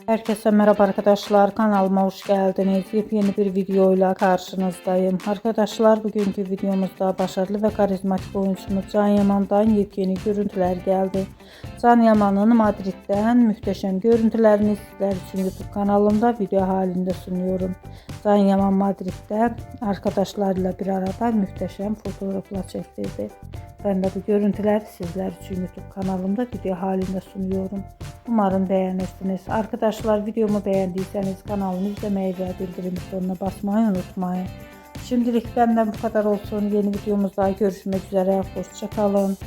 Herkese merhaba arkadaşlar, kanalıma hoş geldiniz. Yepyeni bir videoyla karşınızdayım. Arkadaşlar, bugünkü videomuzda başarılı ve karizmatik oyuncumuz Can Yaman'dan yepyeni görüntüler geldi. Can Yaman'ın Madrid'den muhteşem görüntülerini sizler için YouTube kanalımda video halinde sunuyorum. Can Yaman Madrid'de arkadaşlarıyla bir arada muhteşem fotoğraflar çektirdi. Ben de bu görüntüleri sizler için YouTube kanalımda video halinde sunuyorum. Umarım beğenirsiniz. Arkadaşlar, videomu beğendiyseniz kanalımı izlemeyi ve bildirim butonuna basmayı unutmayın. Şimdilik benden bu kadar olsun. Yeni videomuzda görüşmek üzere. Hoşça kalın.